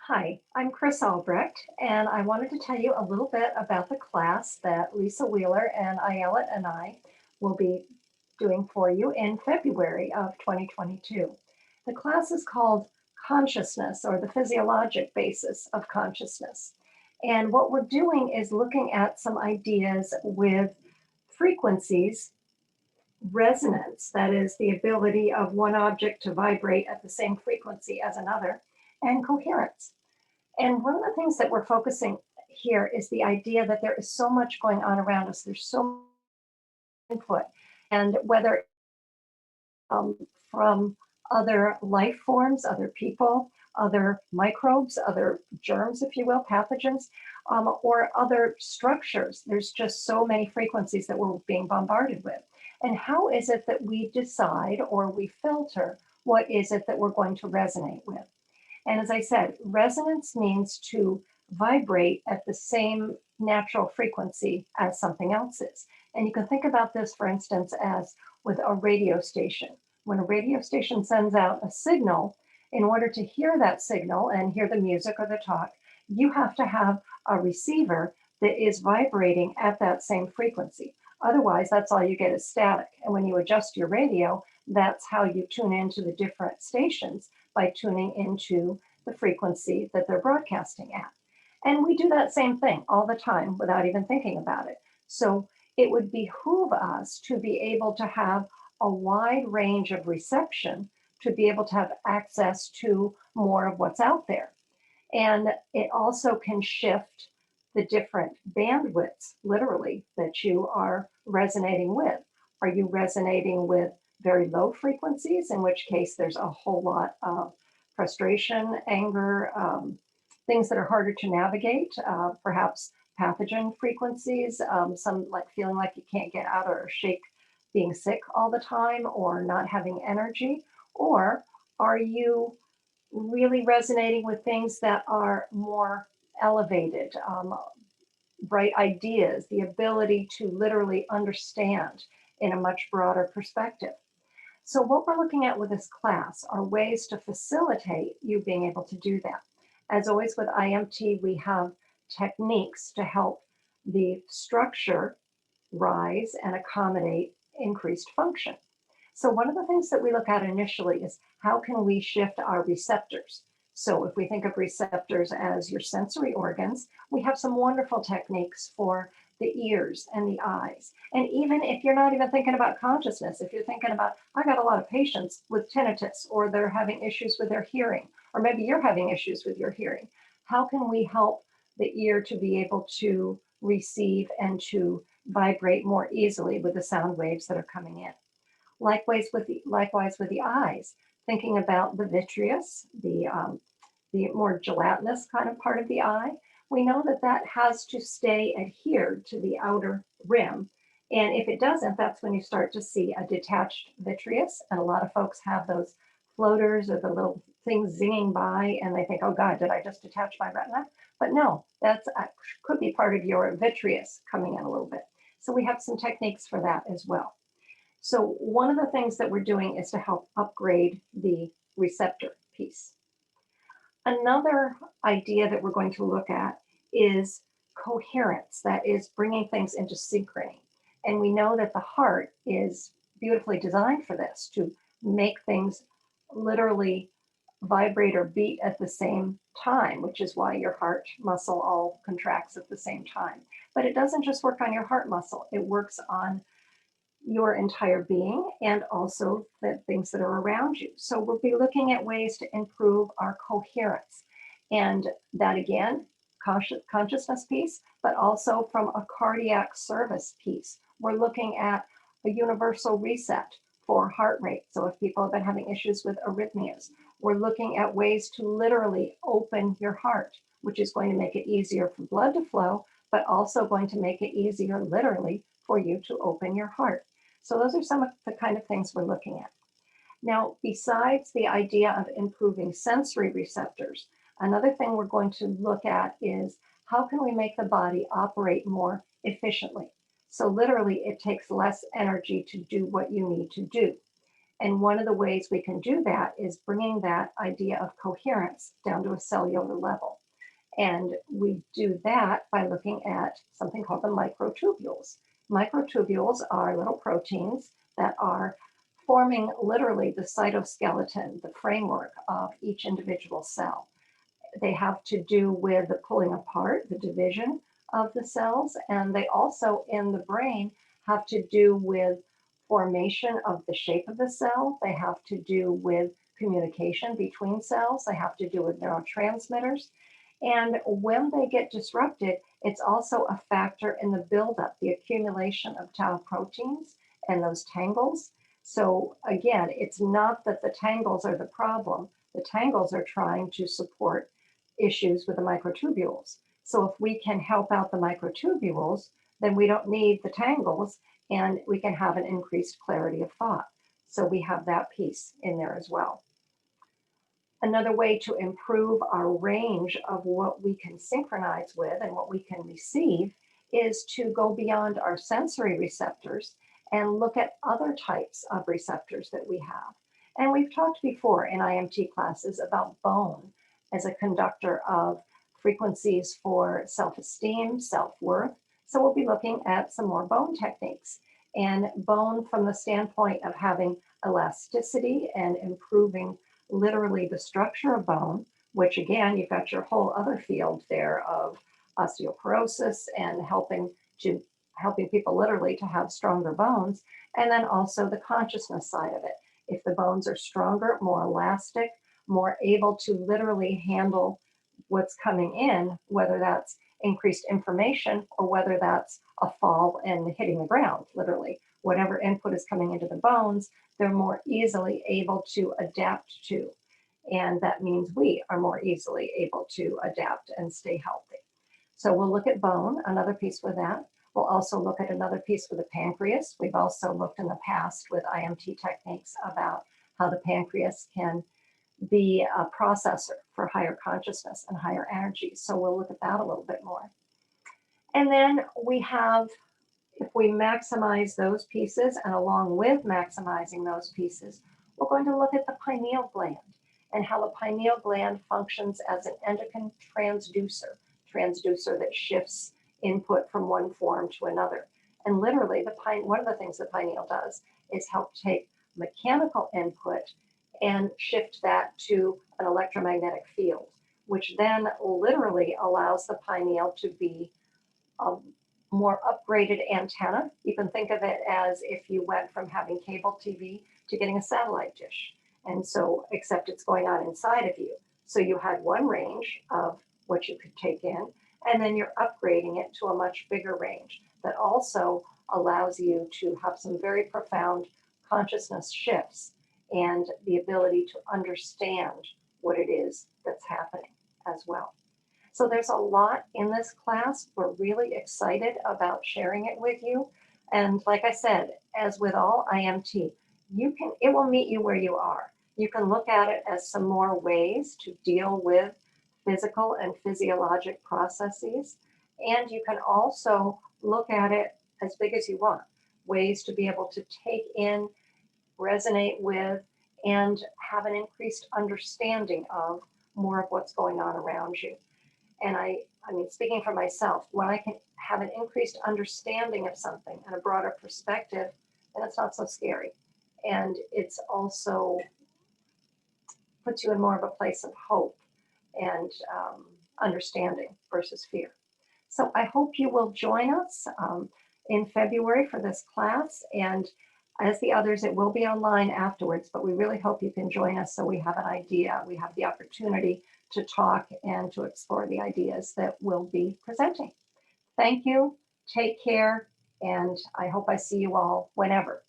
Hi, I'm Chris Albrecht, and I wanted to tell you a little bit about the class that Lisa Wheeler and Ayala and I will be doing for you in February of 2022. The class is called Consciousness, or the Physiologic Basis of Consciousness. And what we're doing is looking at some ideas with frequencies, resonance, that is the ability of one object to vibrate at the same frequency as another, and coherence. And one of the things that we're focusing here is the idea that there is so much going on around us. There's so much input, and whether from other life forms, other people, other microbes, other germs, if you will, pathogens, or other structures. There's just so many frequencies that we're being bombarded with. And how is it that we decide or we filter what is it that we're going to resonate with? And as I said, resonance means to vibrate at the same natural frequency as something else is. And you can think about this, for instance, as with a radio station. When a radio station sends out a signal, in order to hear that signal and hear the music or the talk, you have to have a receiver that is vibrating at that same frequency. Otherwise, that's all you get is static. And when you adjust your radio, that's how you tune into the different stations, by tuning into the frequency that they're broadcasting at. And we do that same thing all the time without even thinking about it. So it would behoove us to be able to have a wide range of reception, to be able to have access to more of what's out there. And it also can shift the different bandwidths, literally, that you are resonating with. Are you resonating with very low frequencies, in which case there's a whole lot of frustration, anger, things that are harder to navigate, perhaps pathogen frequencies, some like feeling like you can't get out or shake, being sick all the time, or not having energy? Or are you really resonating with things that are more elevated, bright ideas, the ability to literally understand in a much broader perspective? So, what we're looking at with this class are ways to facilitate you being able to do that. As always with IMT, we have techniques to help the structure rise and accommodate increased function. So one of the things that we look at initially is how can we shift our receptors? So if we think of receptors as your sensory organs, we have some wonderful techniques for the ears and the eyes. And even if you're not even thinking about consciousness, if you're thinking about, I got a lot of patients with tinnitus, or they're having issues with their hearing, or maybe you're having issues with your hearing, how can we help the ear to be able to receive and to vibrate more easily with the sound waves that are coming in? Likewise with the eyes, thinking about the vitreous, the more gelatinous kind of part of the eye, we know that that has to stay adhered to the outer rim. And if it doesn't, that's when you start to see a detached vitreous. And a lot of folks have those floaters or the little things zinging by, and they think, oh God, did I just detach my retina? But no, that's could be part of your vitreous coming in a little bit. So we have some techniques for that as well. So one of the things that we're doing is to help upgrade the receptor piece. Another idea that we're going to look at is coherence, that is bringing things into synchrony. And we know that the heart is beautifully designed for this, to make things literally vibrate or beat at the same time, which is why your heart muscle all contracts at the same time. But it doesn't just work on your heart muscle, it works on your entire being and also the things that are around you. So we'll be looking at ways to improve our coherence. And that again, consciousness piece, but also from a cardiac service piece. We're looking at a universal reset for heart rate. So if people have been having issues with arrhythmias, we're looking at ways to literally open your heart, which is going to make it easier for blood to flow, but also going to make it easier literally for you to open your heart. So those are some of the kind of things we're looking at. Now, besides the idea of improving sensory receptors, another thing we're going to look at is how can we make the body operate more efficiently? So literally, it takes less energy to do what you need to do. And one of the ways we can do that is bringing that idea of coherence down to a cellular level. And we do that by looking at something called the microtubules. Microtubules are little proteins that are forming literally the cytoskeleton, the framework of each individual cell. They have to do with the pulling apart, the division of the cells, and they also in the brain have to do with formation of the shape of the cell. They have to do with communication between cells. They have to do with neurotransmitters. And when they get disrupted, it's also a factor in the buildup, the accumulation of tau proteins and those tangles. So again, it's not that the tangles are the problem. The tangles are trying to support issues with the microtubules. So if we can help out the microtubules, then we don't need the tangles and we can have an increased clarity of thought. So we have that piece in there as well. Another way to improve our range of what we can synchronize with and what we can receive is to go beyond our sensory receptors and look at other types of receptors that we have. And we've talked before in IMT classes about bone as a conductor of frequencies for self-esteem, self-worth. So we'll be looking at some more bone techniques, and bone from the standpoint of having elasticity and improving literally the structure of bone, which again, you've got your whole other field there of osteoporosis and helping people literally to have stronger bones, and then also the consciousness side of it. If the bones are stronger, more elastic, more able to literally handle what's coming in, whether that's increased information or whether that's a fall and hitting the ground, literally. Whatever input is coming into the bones, they're more easily able to adapt to. And that means we are more easily able to adapt and stay healthy. So we'll look at bone, another piece with that. We'll also look at another piece with the pancreas. We've also looked in the past with IMT techniques about how the pancreas can be a processor for higher consciousness and higher energy. So we'll look at that a little bit more. And then we have, if we maximize those pieces, and along with maximizing those pieces, we're going to look at the pineal gland and how the pineal gland functions as an endocrine transducer that shifts input from one form to another. And literally, one of the things the pineal does is help take mechanical input and shift that to an electromagnetic field, which then literally allows the pineal to be a more upgraded antenna. You can think of it as if you went from having cable TV to getting a satellite dish. And so, except it's going on inside of you. So you had one range of what you could take in, and then you're upgrading it to a much bigger range that also allows you to have some very profound consciousness shifts and the ability to understand what it is that's happening as well. So there's a lot in this class. We're really excited about sharing it with you. And like I said, as with all IMT, it will meet you where you are. You can look at it as some more ways to deal with physical and physiologic processes. And you can also look at it as big as you want, ways to be able to take in, resonate with, and have an increased understanding of more of what's going on around you. And I mean, speaking for myself, when I can have an increased understanding of something and a broader perspective, then it's not so scary. And it's also puts you in more of a place of hope and understanding versus fear. So I hope you will join us in February for this class. And as the others, it will be online afterwards, but we really hope you can join us so we have an idea, we have the opportunity to talk and to explore the ideas that we'll be presenting. Thank you, take care, and I hope I see you all whenever.